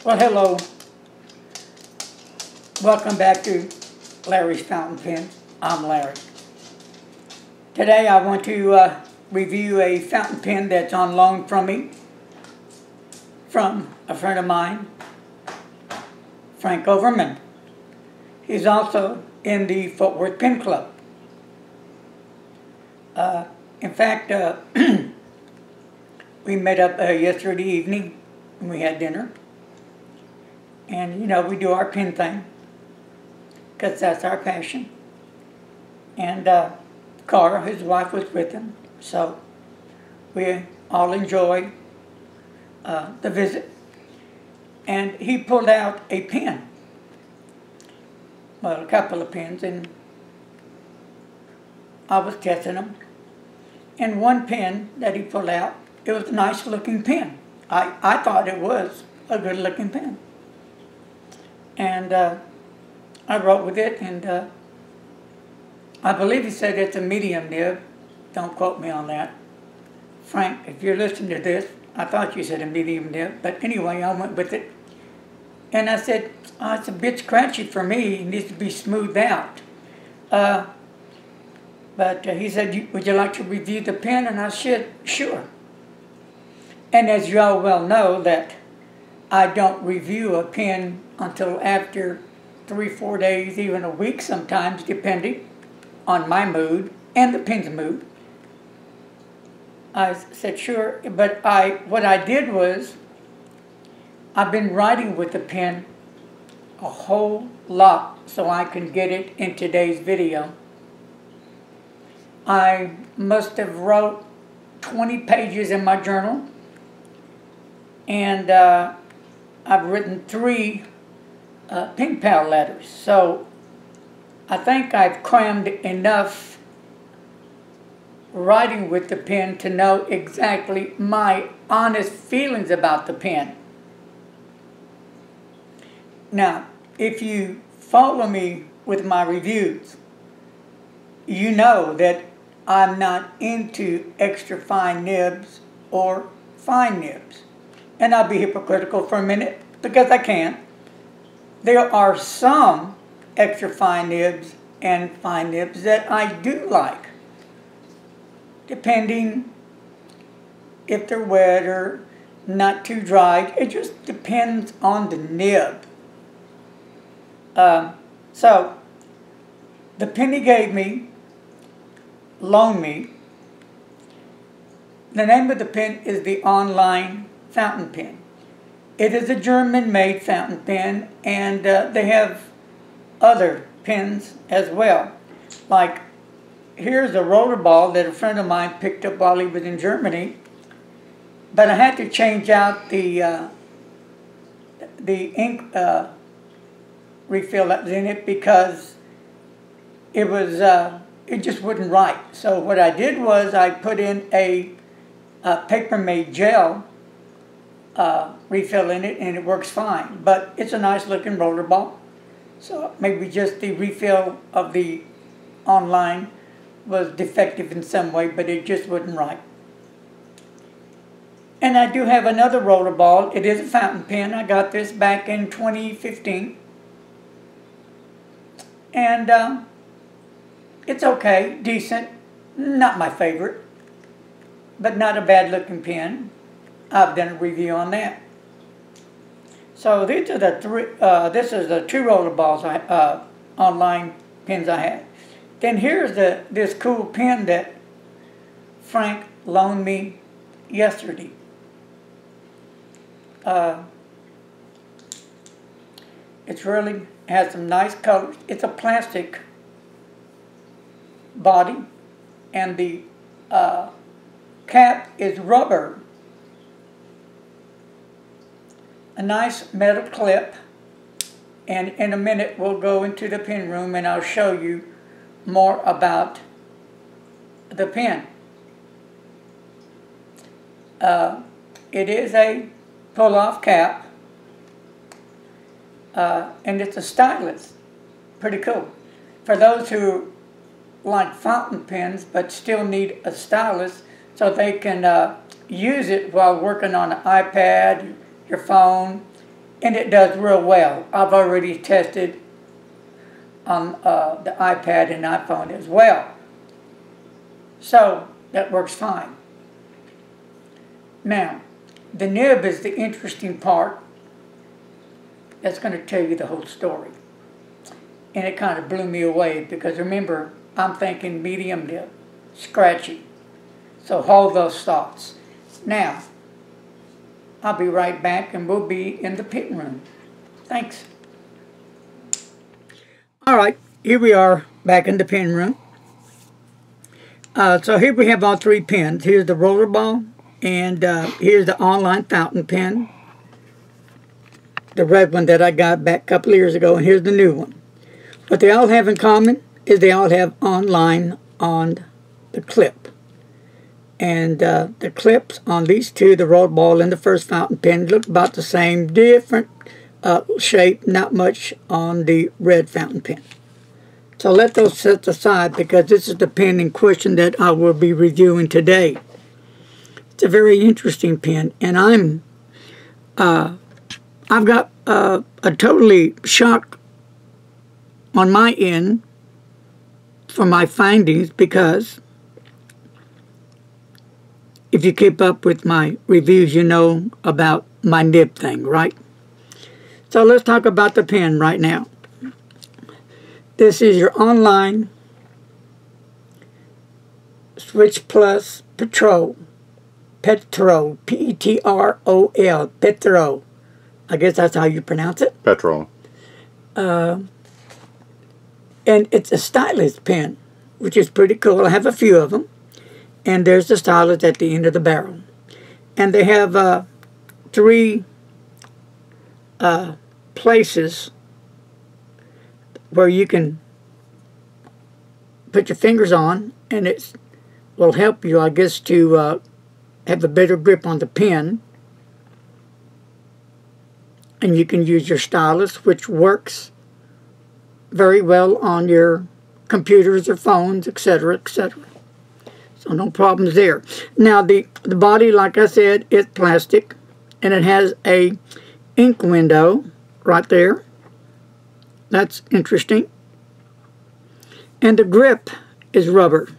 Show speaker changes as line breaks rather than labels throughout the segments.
Well, hello. Welcome back to Larry's Fountain Pens. I'm Larry. Today I want to review a fountain pen that's on loan from me from a friend of mine, Frank Overman. He's also in the Fort Worth Pen Club. In fact, we met up yesterday evening and we had dinner. And, you know, we do our pen thing because that's our passion. And Cara, his wife, was with him. So we all enjoyed the visit. And he pulled out a pen. Well, a couple of pens, and I was testing them. And one pen that he pulled out, it was a nice looking pen. I thought it was a good looking pen. And I wrote with it, and I believe he said it's a medium nib. Don't quote me on that. Frank, if you're listening to this, I thought you said a medium nib. But anyway, I went with it. And I said, oh, it's a bit scratchy for me. It needs to be smoothed out. But he said, would you like to review the pen? And I said, sure. And as you all well know, that I don't review a pen until after 3-4 days, even a week sometimes, depending on my mood and the pen's mood. I said, sure, but what I did was, I've been writing with the pen a whole lot so I can get it in today's video. I must have wrote 20 pages in my journal, and I've written 3 pen pal letters. So I think I've crammed enough writing with the pen to know exactly my honest feelings about the pen. Now, if you follow me with my reviews, you know that I'm not into extra fine nibs or fine nibs. And I'll be hypocritical for a minute because I can. There are some extra fine nibs and fine nibs that I do like, depending if they're wet or not too dried. It just depends on the nib. So, the pen he gave me, loaned me, the name of the pen is the Online Fountain Pen. It is a German-made fountain pen, and they have other pens as well. Like, here's a rollerball that a friend of mine picked up while he was in Germany, but I had to change out the ink refill that was in it because it was it just wouldn't write. So what I did was I put in a Paper-Made gel refill in it, and it works fine. But it's a nice looking rollerball. So maybe just the refill of the Online was defective in some way, but it just wouldn't write. And I do have another rollerball. It is a fountain pen. I got this back in 2015. And it's okay, decent, not my favorite, but not a bad looking pen. I've done a review on that. So these are the this is the 2 rollerballs Online pens I had. Then here's this cool pen that Frank loaned me yesterday. It's really has some nice colors. It's a plastic body, and the cap is rubber. A nice metal clip, and in a minute we'll go into the pen room and I'll show you more about the pen. It is a pull-off cap, and it's a stylus. Pretty cool. For those who like fountain pens but still need a stylus so they can use it while working on an iPad, your phone, and it does real well. I've already tested on the iPad and iPhone as well. So that works fine. Now, the nib is the interesting part that's going to tell you the whole story. And it kind of blew me away because remember, I'm thinking medium nib, scratchy. So hold those thoughts. Now, I'll be right back and we'll be in the pit room. Thanks. All right, here we are back in the pen room. So here we have all three pens. Here's the rollerball, and here's the online fountain pen, the red one that I got back a couple of years ago, and here's the new one. What they all have in common is they all have online on the clip. And the clips on these two, the rollerball and the first fountain pen, look about the same, different shape, not much on the red fountain pen. So let those set aside because this is the pen in question that I will be reviewing today. It's a very interesting pen, and I've got a totally shock on my end for my findings because if you keep up with my reviews, you know about my nib thing, right? So let's talk about the pen right now. This is your online Switch Plus Petrol. Petrol. P-E-T-R-O-L. Petrol. I guess that's how you pronounce it.
Petrol.
And it's a stylus pen, which is pretty cool. I have a few of them. And there's the stylus at the end of the barrel. And they have three places where you can put your fingers on, and it will help you, I guess, to have a better grip on the pen. And you can use your stylus, which works very well on your computers or phones, etc., etc. So no problems there. Now the body, like I said, is plastic, and it has a ink window right there. That's interesting. And the grip is rubber.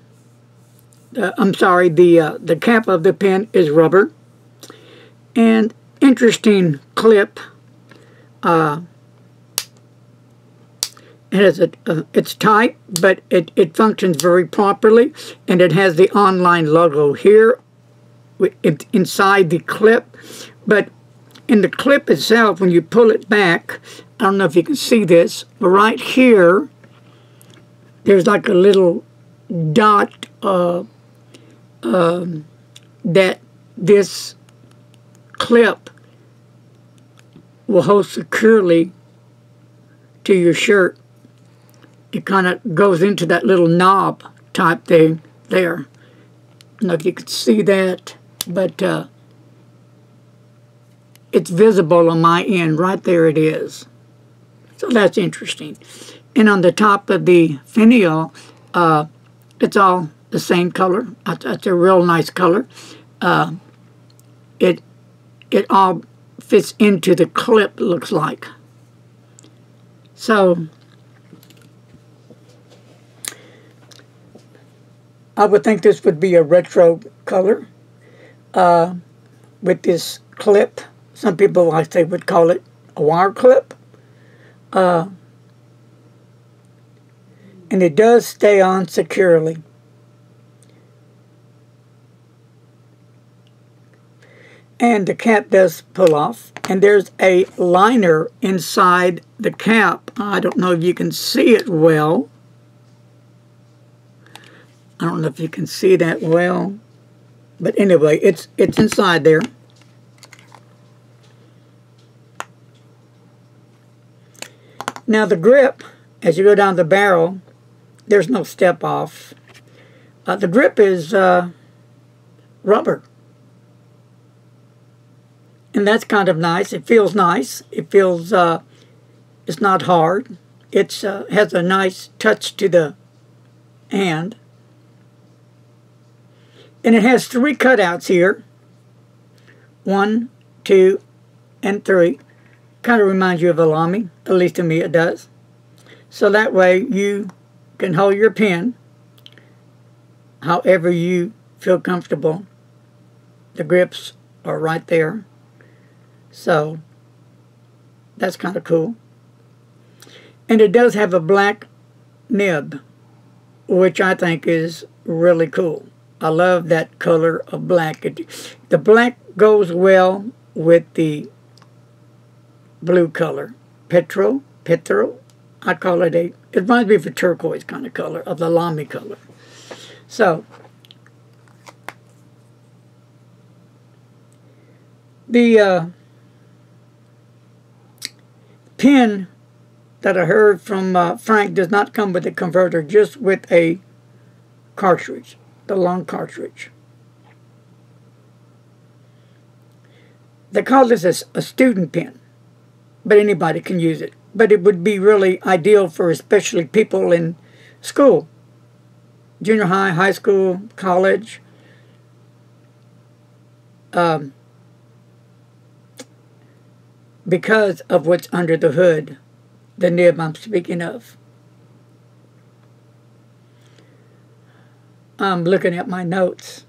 I'm sorry, the cap of the pen is rubber. And interesting clip. It has it's tight, but it functions very properly, and it has the online logo here inside the clip. But in the clip itself, when you pull it back, I don't know if you can see this, but right here, there's like a little dot that this clip will hold securely to your shirt. It kind of goes into that little knob type thing there. I don't know if you can see that, but it's visible on my end. Right there it is. So that's interesting. And on the top of the finial, it's all the same color. That's a real nice color. It all fits into the clip, looks like. So I would think this would be a retro color with this clip. Some people, like they would call it a wire clip. And it does stay on securely. And the cap does pull off. And there's a liner inside the cap. I don't know if you can see it well. I don't know if you can see that well. But anyway, it's inside there. Now the grip, as you go down the barrel, there's no step off. The grip is rubber. And that's kind of nice. It feels nice. It feels, it's not hard. It has a nice touch to the hand. And it has 3 cutouts here. 1, 2, and 3. kind of reminds you of a Lamy, at least to me it does. So that way you can hold your pen however you feel comfortable. The grips are right there. So that's kind of cool. And it does have a black nib, which I think is really cool. I love that color of black. The black goes well with the blue color. Petro, I call it it reminds me of a turquoise kind of color, of the Lamy color. So, the pen that I heard from Frank does not come with a converter, just with a cartridge, the long cartridge. They call this a student pen, but anybody can use it. But it would be really ideal for especially people in school, junior high, high school, college. Because of what's under the hood, the nib I'm speaking of. I'm looking at my notes.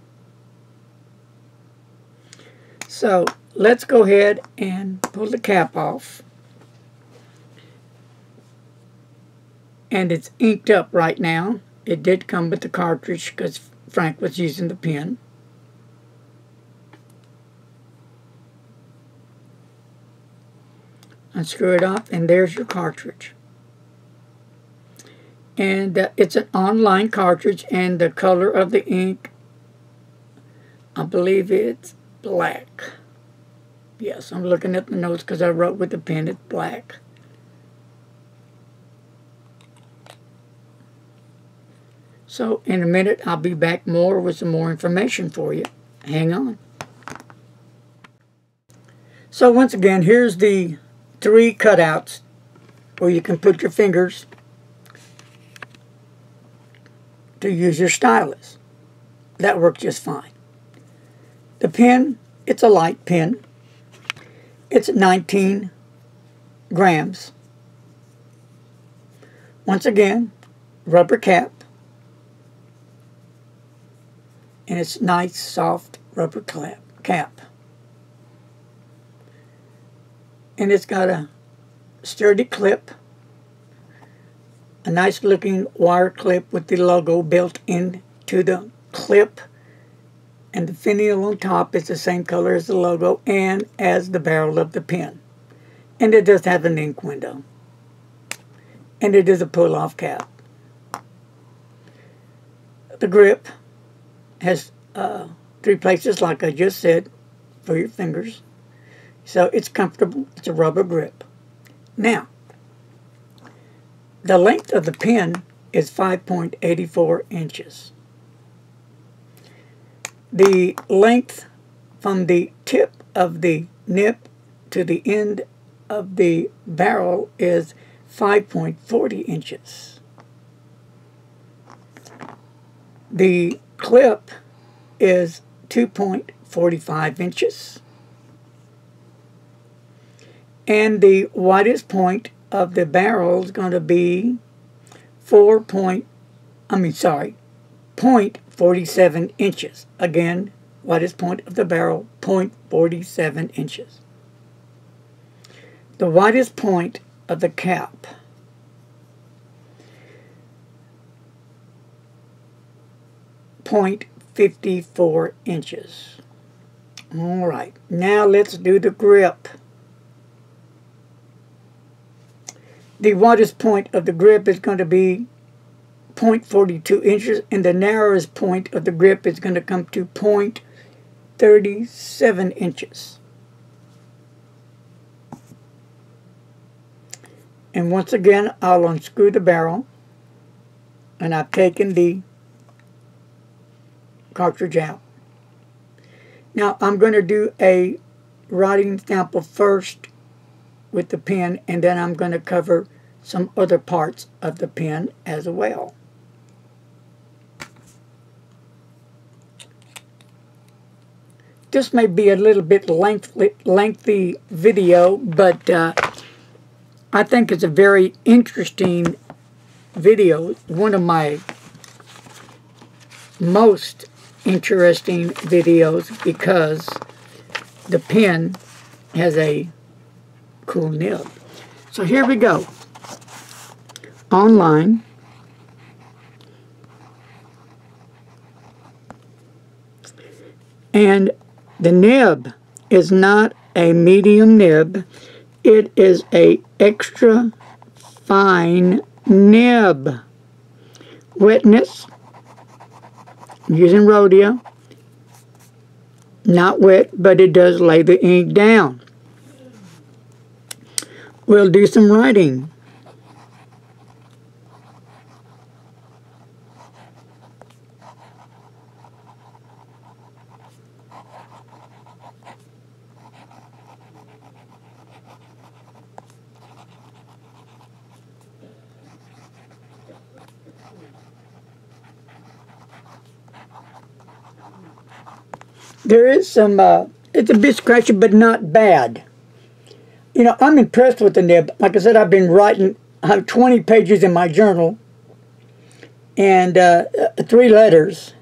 So let's go ahead and pull the cap off. And it's inked up right now. It did come with the cartridge because Frank was using the pen. Unscrew it off, and there's your cartridge. And it's an online cartridge, and the color of the ink, I believe it's black. Yes, I'm looking at the notes because I wrote with the pen, it's black. So in a minute, I'll be back more with some more information for you. Hang on. So once again, here's the 3 cutouts where you can put your fingers to use your stylus. That works just fine. The pen, it's a light pen. It's 19 grams. Once again, rubber cap. And it's nice, soft rubber cap. And it's got a sturdy clip, a nice looking wire clip with the logo built into the clip, and the finial on top is the same color as the logo and as the barrel of the pen. And it does have an ink window. And it is a pull-off cap. The grip has 3 places, like I just said, for your fingers. So it's comfortable. It's a rubber grip. Now, the length of the pen is 5.84 inches. The length from the tip of the nib to the end of the barrel is 5.40 inches. The clip is 2.45 inches. And the widest point of the barrel is going to be 0.47 inches. Again, widest point of the barrel, 0.47 inches. The widest point of the cap, .54 inches. All right, now let's do the grip. The widest point of the grip is going to be 0.42 inches, and the narrowest point of the grip is going to come to 0.37 inches. And once again, I'll unscrew the barrel, and I've taken the cartridge out. Now I'm going to do a writing sample first with the pen, and then I'm going to cover some other parts of the pen as well. This may be a little bit lengthy video, but I think it's a very interesting video. One of my most interesting videos because the pen has a cool nib. So here we go. Online. And the nib is not a medium nib. It is a extra fine nib. Wetness, I'm using Rhodia. Not wet, but it does lay the ink down. We'll do some writing. There is some, it's a bit scratchy, but not bad. You know, I'm impressed with the nib. Like I said, I've been writing, I have 20 pages in my journal, and 3 letters.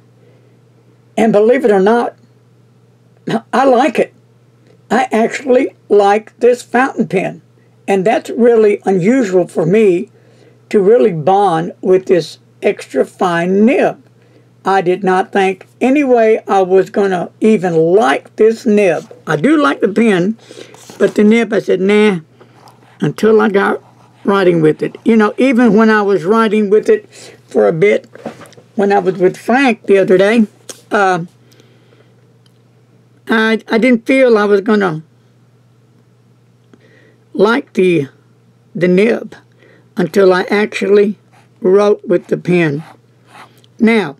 And believe it or not, I like it. I actually like this fountain pen. And that's really unusual for me to really bond with this extra fine nib. I did not think any way I was going to even like this nib. I do like the pen, but the nib, I said, nah, until I got writing with it. You know, even when I was writing with it for a bit, when I was with Frank the other day, I didn't feel I was going to like the nib until I actually wrote with the pen. Now,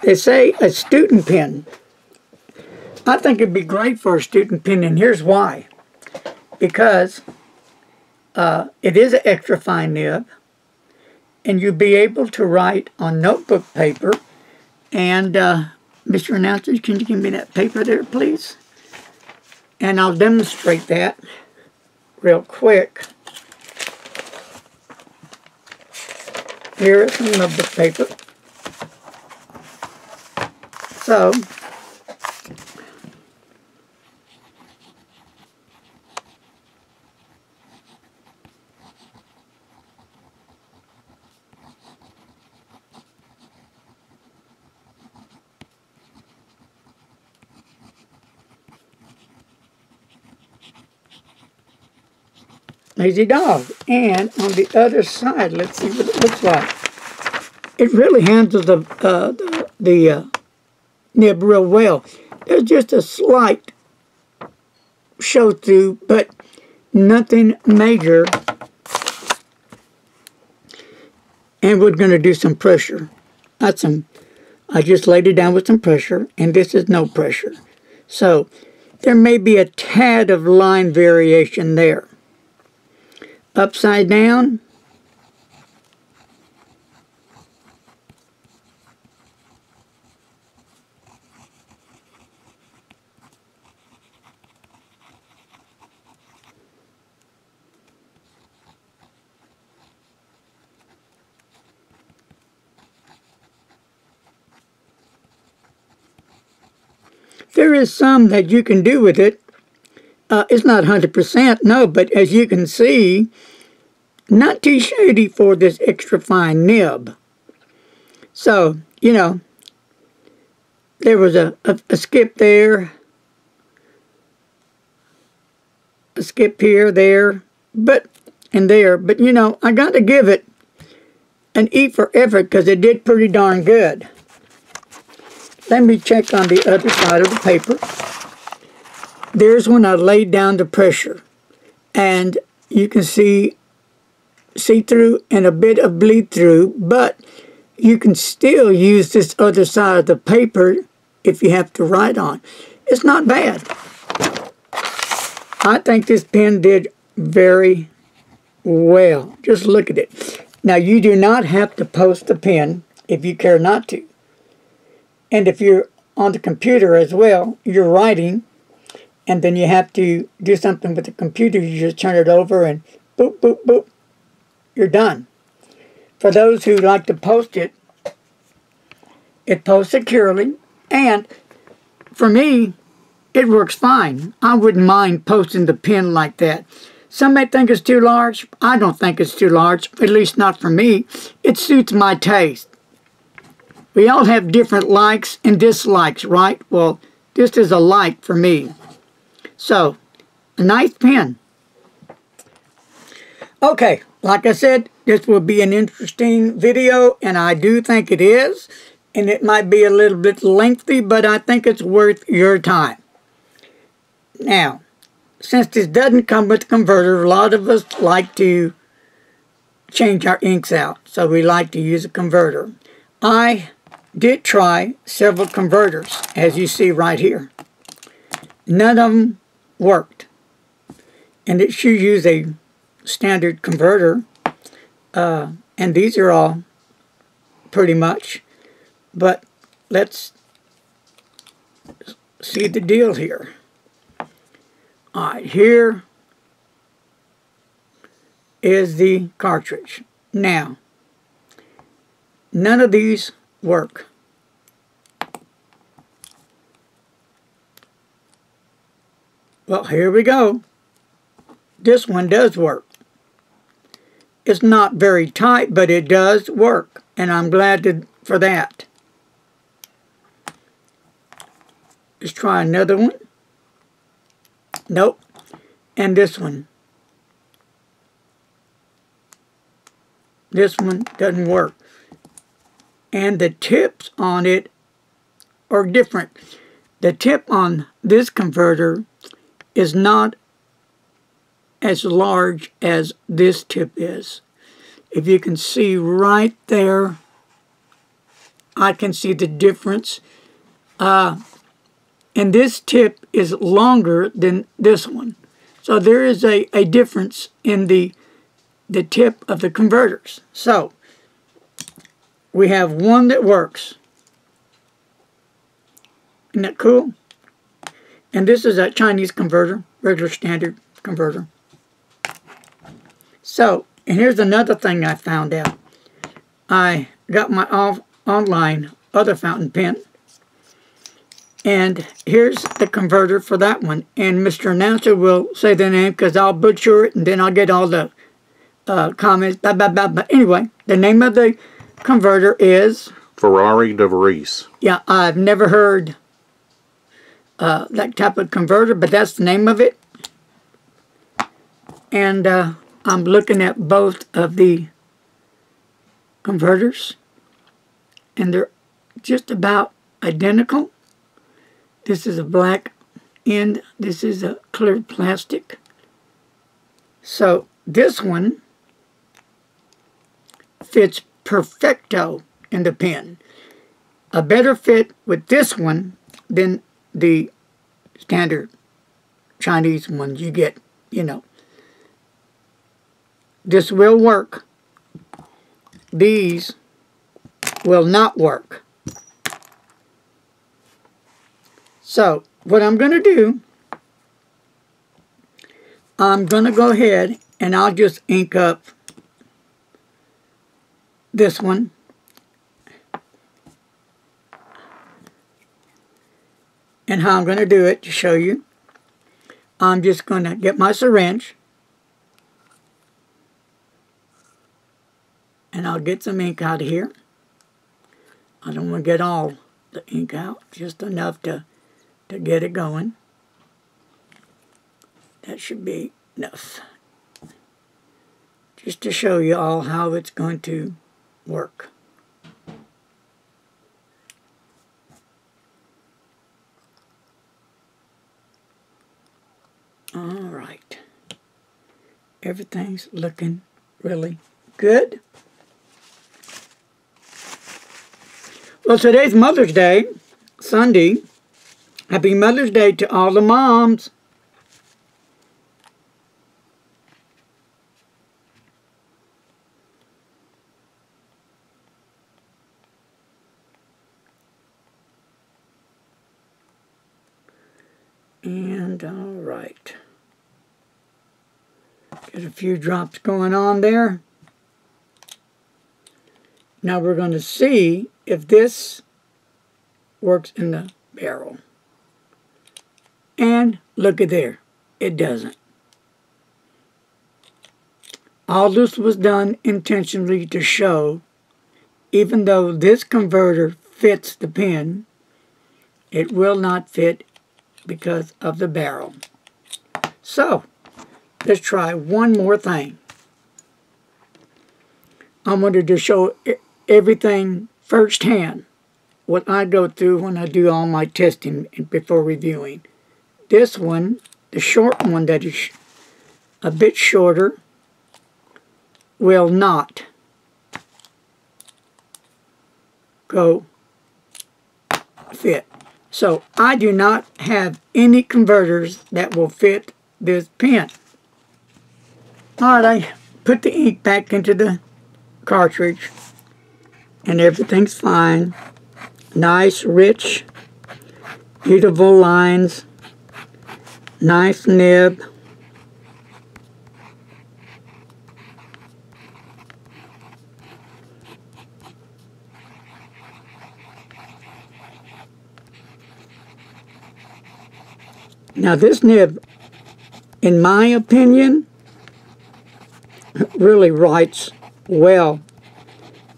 they say a student pen. I think it'd be great for a student pen, and here's why. Because it is an extra fine nib, and you'll be able to write on notebook paper. And Mr. Announcer, can you give me that paper there, please? And I'll demonstrate that real quick. Here is some notebook paper. So, lazy dog. And on the other side, let's see what it looks like. It really handles the nib real well. There's just a slight show through, but nothing major. And we're going to do some pressure. Not some, I just laid it down with some pressure, and this is no pressure. So there may be a tad of line variation there. Upside down. There is some that you can do with it. It's not 100%, no, but as you can see, not too shady for this extra fine nib. So, you know, there was a skip there, a skip here, there, and there. But, you know, I got to give it an E for effort because it did pretty darn good. Let me check on the other side of the paper. There's when I laid down the pressure. And you can see see-through and a bit of bleed-through, but you can still use this other side of the paper if you have to write on. It's not bad. I think this pen did very well. Just look at it. Now, you do not have to post the pen if you care not to. And if you're on the computer as well, you're writing, and then you have to do something with the computer, you just turn it over and boop, boop, boop. You're done. For those who like to post it, it posts securely. And for me, it works fine. I wouldn't mind posting the pen like that. Some may think it's too large. I don't think it's too large, at least not for me. It suits my taste. We all have different likes and dislikes, right? Well, this is a like for me. So, a nice pen. Okay, like I said, this will be an interesting video, and I do think it is. And it might be a little bit lengthy, but I think it's worth your time. Now, since this doesn't come with a converter, a lot of us like to change our inks out. So we like to use a converter. I did try several converters, as you see right here. None of them worked. And it should use a standard converter. And these are all pretty much. But let's see the deal here. Alright, here is the cartridge. Now, none of these work. Well, here we go. This one does work. It's not very tight, but it does work, and I'm glad for that. Let's try another one. Nope. And this one. This one doesn't work. And the tips on it are different. The tip on this converter is not as large as this tip is. If you can see right there, I can see the difference. And this tip is longer than this one. So there is a difference in the tip of the converters. So we have one that works. Isn't that cool? And this is a Chinese converter, regular standard converter. So, and here's another thing I found out. I got my online other fountain pen. And here's the converter for that one. And Mr. Announcer will say the name because I'll butcher it and then I'll get all the comments. Blah, blah, blah. But anyway, the name of the converter is
Ferrari de Vries.
Yeah, I've never heard that type of converter, but that's the name of it. And I'm looking at both of the converters, and they're just about identical. This is a black end. This is a clear plastic. So this one fits perfecto in the pen. A better fit with this one than the standard Chinese ones you get, you know. This will work. These will not work. So, what I'm going to do, I'm going to go ahead and I'll just ink up this one. And how I'm going to do it to show you, I'm just going to get my syringe and I'll get some ink out of here. I don't want to get all the ink out, just enough to get it going. That should be enough. Just to show you all how it's going to work. Alright. Everything's looking really good. Well, today's Mother's Day, Sunday. Happy Mother's Day to all the moms. And all right. Get a few drops going on there. Now we're going to see if this works in the barrel. And look at there. It doesn't. All this was done intentionally to show, even though this converter fits the pin, it will not fit because of the barrel. So, let's try one more thing. I wanted to show everything firsthand, what I go through when I do all my testing before reviewing. This one, the short one that is a bit shorter, will not go fit. So I do not have any converters that will fit this pen. Alright, I put the ink back into the cartridge and everything's fine. Nice, rich, beautiful lines. Nice nib. Now this nib, in my opinion, really writes well.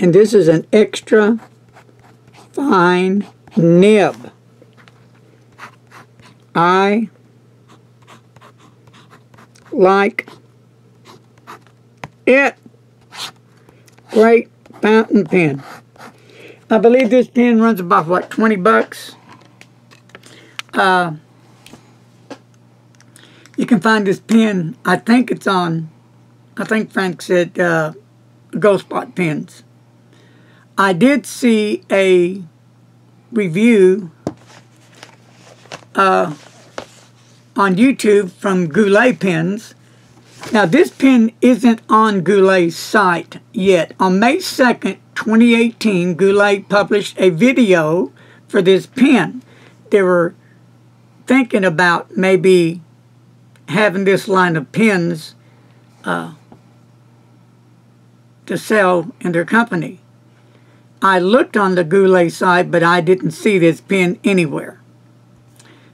And this is an extra fine nib. I like it. Great fountain pen. I believe this pen runs about, what, 20 bucks? You can find this pen, I think it's on, I think Frank said Ghost Spot Pens. I did see a review on YouTube from Goulet Pens. Now this pen isn't on Goulet's site yet. On May 2nd, 2018, Goulet published a video for this pen. They were thinking about maybe having this line of pens to sell in their company. I looked on the Goulet site, but I didn't see this pen anywhere.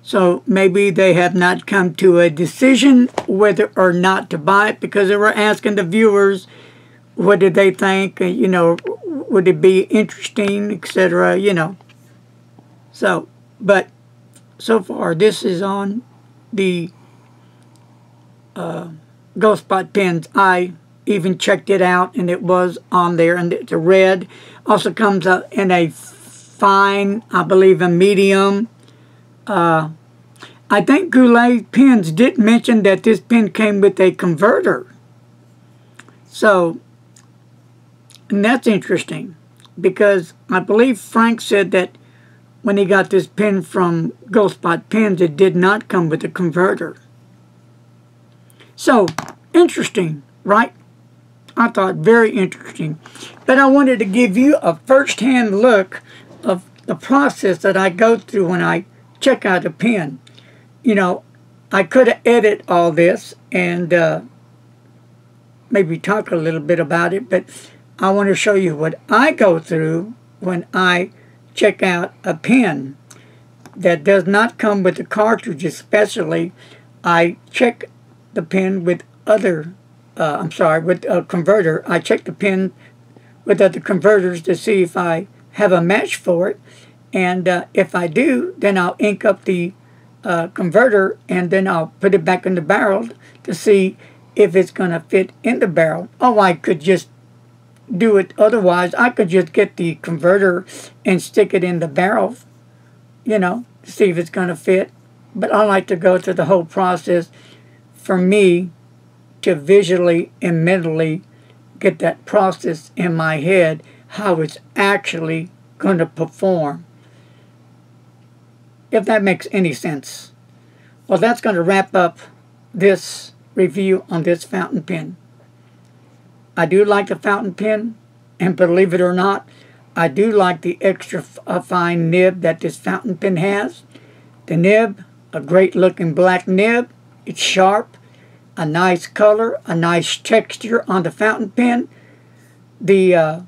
So maybe they have not come to a decision whether or not to buy it, because they were asking the viewers what did they think, you know, would it be interesting, etc., you know. So, but so far this is on the Ghost Spot Pens. I even checked it out and it was on there, and it's a red. Also comes out in a fine, I believe a medium. I think Goulet Pens did mention that this pen came with a converter. So, and that's interesting, because I believe Frank said that when he got this pen from Ghost Spot Pens, it did not come with a converter. So, interesting, right? I thought very interesting. But I wanted to give you a first-hand look of the process that I go through when I check out a pen. You know, I could have edited all this and maybe talk a little bit about it, but I want to show you what I go through when I check out a pen that does not come with a cartridge especially. I check the pen with other, with a converter. I check the pen with other converters to see if I have a match for it. And if I do, then I'll ink up the converter, and then I'll put it back in the barrel to see if it's going to fit in the barrel. Oh, I could just do it otherwise. I could just get the converter and stick it in the barrel, you know, to see if it's going to fit. But I like to go through the whole process for me to visually and mentally get that process in my head, how it's actually going to perform. If that makes any sense. Well, that's going to wrap up this review on this fountain pen. I do like the fountain pen, and believe it or not, I do like the extra fine nib that this fountain pen has. The nib, a great looking black nib. It's sharp. a nice color, a nice texture on the fountain pen. The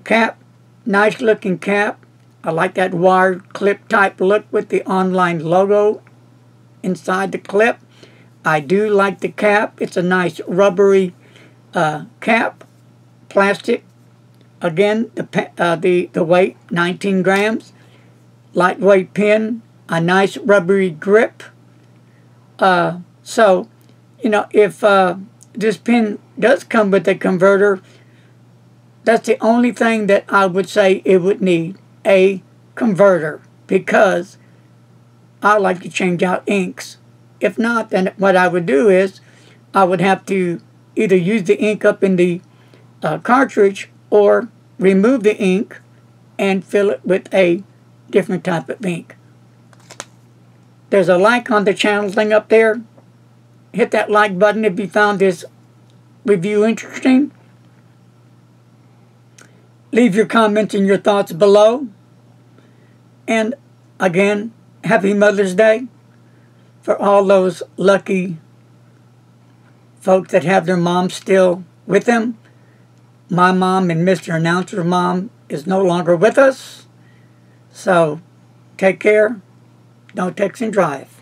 cap, nice looking cap. I like that wire clip type look with the online logo inside the clip. I do like the cap. It's a nice rubbery cap, plastic. Again, the weight, 19 grams. Lightweight pen, a nice rubbery grip. So, you know, if this pen does come with a converter, that's the only thing that I would say it would need, a converter, because I like to change out inks. If not, then what I would do is I would have to either use the ink up in the cartridge or remove the ink and fill it with a different type of ink. There's a like on the channel thing up there. Hit that like button if you found this review interesting. Leave your comments and your thoughts below. And again, happy Mother's Day for all those lucky folks that have their mom still with them. My mom and Mr. Announcer's mom is no longer with us. So take care. Don't text and drive.